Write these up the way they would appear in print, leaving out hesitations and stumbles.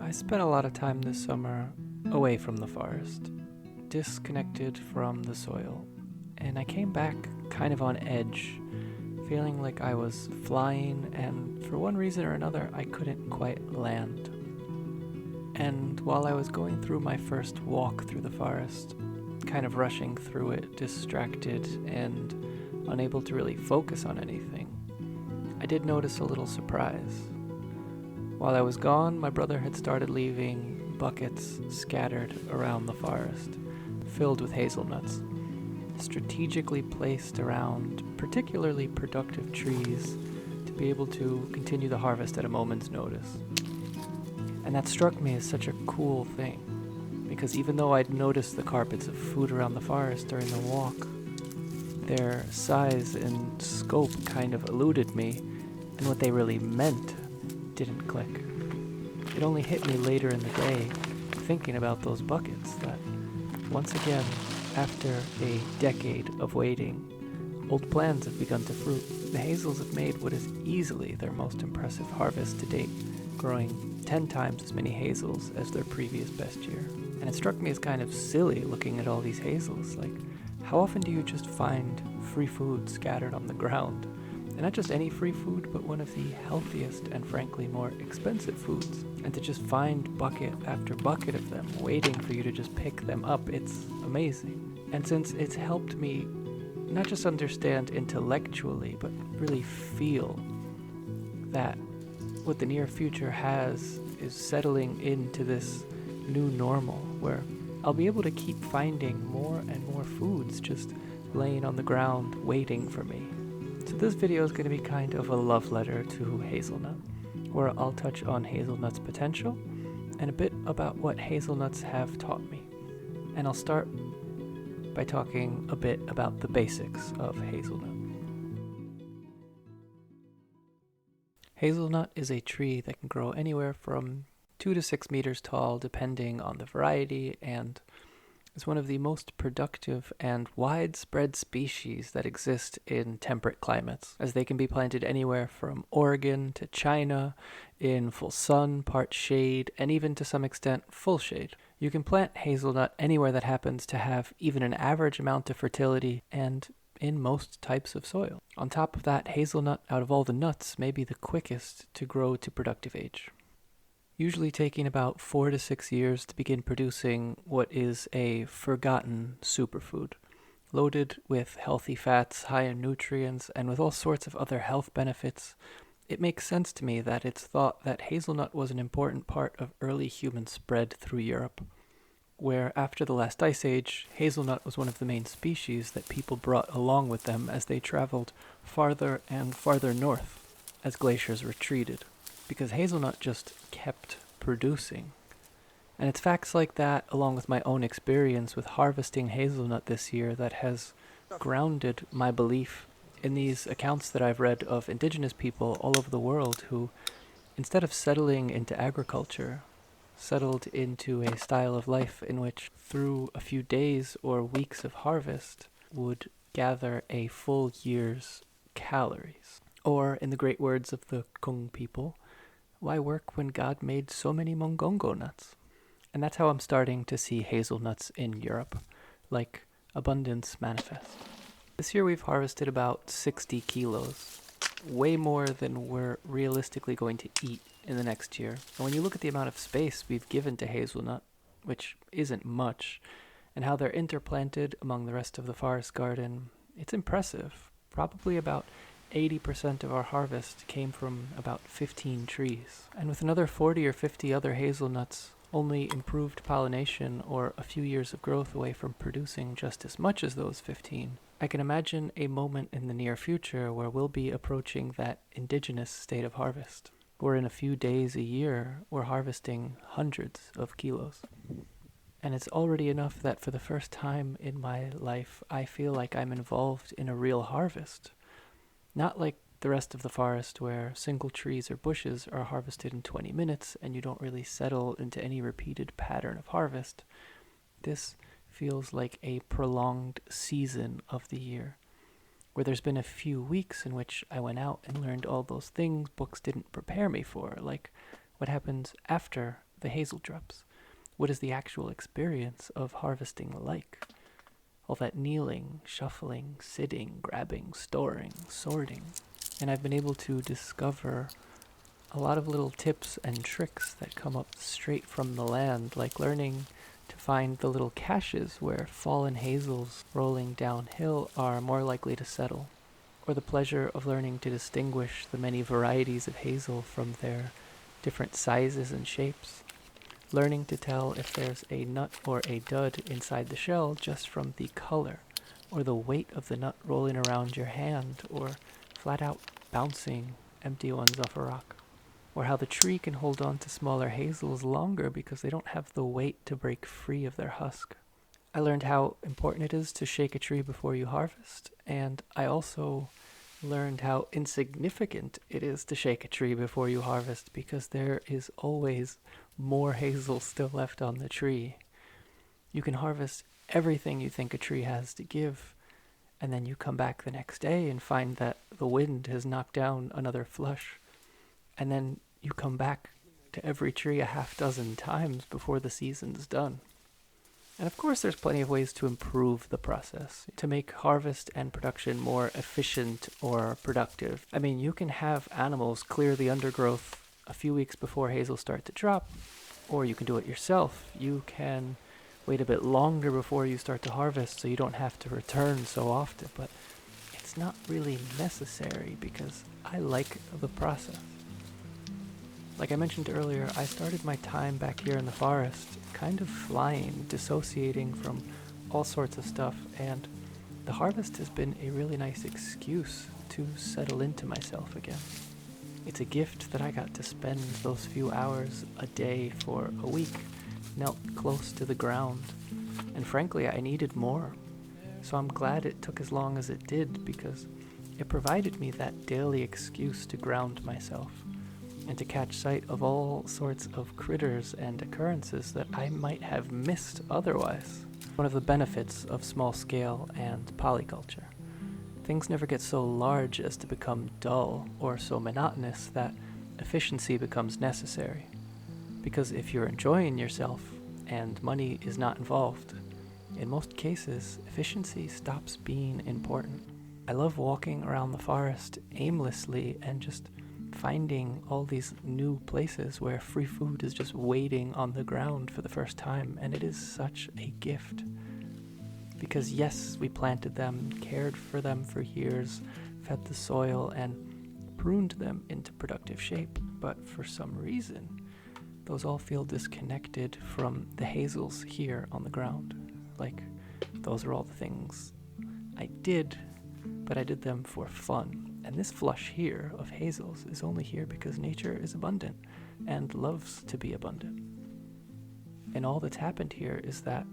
I spent a lot of time this summer away from the forest, disconnected from the soil, and I came back kind of on edge, feeling like I was flying, and for one reason or another, I couldn't quite land. And while I was going through my first walk through the forest, kind of rushing through it, distracted and unable to really focus on anything, I did notice a little surprise. While I was gone, my brother had started leaving buckets scattered around the forest, filled with hazelnuts, strategically placed around particularly productive trees to be able to continue the harvest at a moment's notice. And that struck me as such a cool thing, because even though I'd noticed the carpets of food around the forest during the walk, their size and scope kind of eluded me, and what they really meant didn't click. It only hit me later in the day, thinking about those buckets, that once again, after a decade of waiting, old plans have begun to fruit. The hazels have made what is easily their most impressive harvest to date, growing 10 times as many hazels as their previous best year. And it struck me as kind of silly looking at all these hazels. Like, how often do you just find free food scattered on the ground? And not just any free food, but one of the healthiest and frankly more expensive foods. And to just find bucket after bucket of them, waiting for you to just pick them up, it's amazing. And since it's helped me not just understand intellectually, but really feel that what the near future has is settling into this new normal, where I'll be able to keep finding more and more foods just laying on the ground waiting for me. So this video is going to be kind of a love letter to hazelnut, where I'll touch on hazelnut's potential and a bit about what hazelnuts have taught me. And I'll start by talking a bit about the basics of hazelnut. Hazelnut is a tree that can grow anywhere from 2 to 6 meters tall depending on the variety, and is one of the most productive and widespread species that exist in temperate climates, as they can be planted anywhere from Oregon to China, in full sun, part shade, and even to some extent full shade. You can plant hazelnut anywhere that happens to have even an average amount of fertility and in most types of soil. On top of that, hazelnut, out of all the nuts, may be the quickest to grow to productive age, usually taking about 4 to 6 years to begin producing what is a forgotten superfood, loaded with healthy fats, high in nutrients, and with all sorts of other health benefits. It makes sense to me that it's thought that hazelnut was an important part of early human spread through Europe, where after the last ice age, hazelnut was one of the main species that people brought along with them as they traveled farther and farther north as glaciers retreated, because hazelnut just kept producing. And it's facts like that, along with my own experience with harvesting hazelnut this year, that has grounded my belief in these accounts that I've read of indigenous people all over the world who, instead of settling into agriculture, settled into a style of life in which, through a few days or weeks of harvest, would gather a full year's calories. Or, in the great words of the Kung people, why work when God made so many mongongo nuts? And that's how I'm starting to see hazelnuts in Europe, like abundance manifest. This year we've harvested about 60 kilos, way more than we're realistically going to eat in the next year. And when you look at the amount of space we've given to hazelnut, which isn't much, and how they're interplanted among the rest of the forest garden, it's impressive. Probably about 80% of our harvest came from about 15 trees. And with another 40 or 50 other hazelnuts, only improved pollination or a few years of growth away from producing just as much as those 15, I can imagine a moment in the near future where we'll be approaching that indigenous state of harvest, where in a few days a year we're harvesting hundreds of kilos. And it's already enough that for the first time in my life, I feel like I'm involved in a real harvest. Not like the rest of the forest where single trees or bushes are harvested in 20 minutes and you don't really settle into any repeated pattern of harvest. This feels like a prolonged season of the year, where there's been a few weeks in which I went out and learned all those things books didn't prepare me for, like what happens after the hazel drops? What is the actual experience of harvesting like? All that kneeling, shuffling, sitting, grabbing, storing, sorting. And I've been able to discover a lot of little tips and tricks that come up straight from the land, like learning to find the little caches where fallen hazels rolling downhill are more likely to settle, or the pleasure of learning to distinguish the many varieties of hazel from their different sizes and shapes, learning to tell if there's a nut or a dud inside the shell just from the color, or the weight of the nut rolling around your hand, or flat out bouncing empty ones off a rock, or how the tree can hold on to smaller hazels longer because they don't have the weight to break free of their husk. I learned how important it is to shake a tree before you harvest, and I also learned how insignificant it is to shake a tree before you harvest because there is always more hazel still left on the tree. You can harvest everything you think a tree has to give, and then you come back the next day and find that the wind has knocked down another flush, and then you come back to every tree a half dozen times before the season's done. And of course, there's plenty of ways to improve the process, to make harvest and production more efficient or productive. I mean, you can have animals clear the undergrowth a few weeks before hazels start to drop, or you can do it yourself. You can wait a bit longer before you start to harvest so you don't have to return so often, but it's not really necessary because I like the process. Like I mentioned earlier, I started my time back here in the forest kind of flying, dissociating from all sorts of stuff, and the harvest has been a really nice excuse to settle into myself again. It's a gift that I got to spend those few hours a day for a week, knelt close to the ground, and frankly, I needed more. So I'm glad it took as long as it did because it provided me that daily excuse to ground myself and to catch sight of all sorts of critters and occurrences that I might have missed otherwise. One of the benefits of small scale and polyculture. Things never get so large as to become dull or so monotonous that efficiency becomes necessary. Because if you're enjoying yourself and money is not involved, in most cases, efficiency stops being important. I love walking around the forest aimlessly and just finding all these new places where free food is just waiting on the ground for the first time, and it is such a gift. Because yes, we planted them, cared for them for years, fed the soil, and pruned them into productive shape, but for some reason, those all feel disconnected from the hazels here on the ground. Like, those are all the things I did, but I did them for fun. And this flush here of hazels is only here because nature is abundant and loves to be abundant. And all that's happened here is that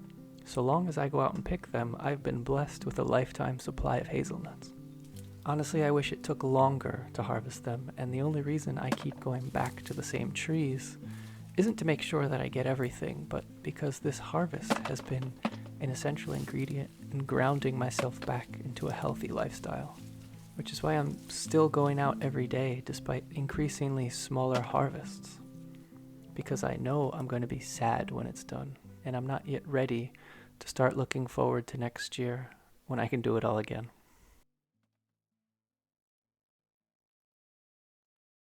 so long as I go out and pick them, I've been blessed with a lifetime supply of hazelnuts. Honestly, I wish it took longer to harvest them, and the only reason I keep going back to the same trees isn't to make sure that I get everything, but because this harvest has been an essential ingredient in grounding myself back into a healthy lifestyle. Which is why I'm still going out every day despite increasingly smaller harvests. Because I know I'm going to be sad when it's done, and I'm not yet ready to start looking forward to next year when I can do it all again.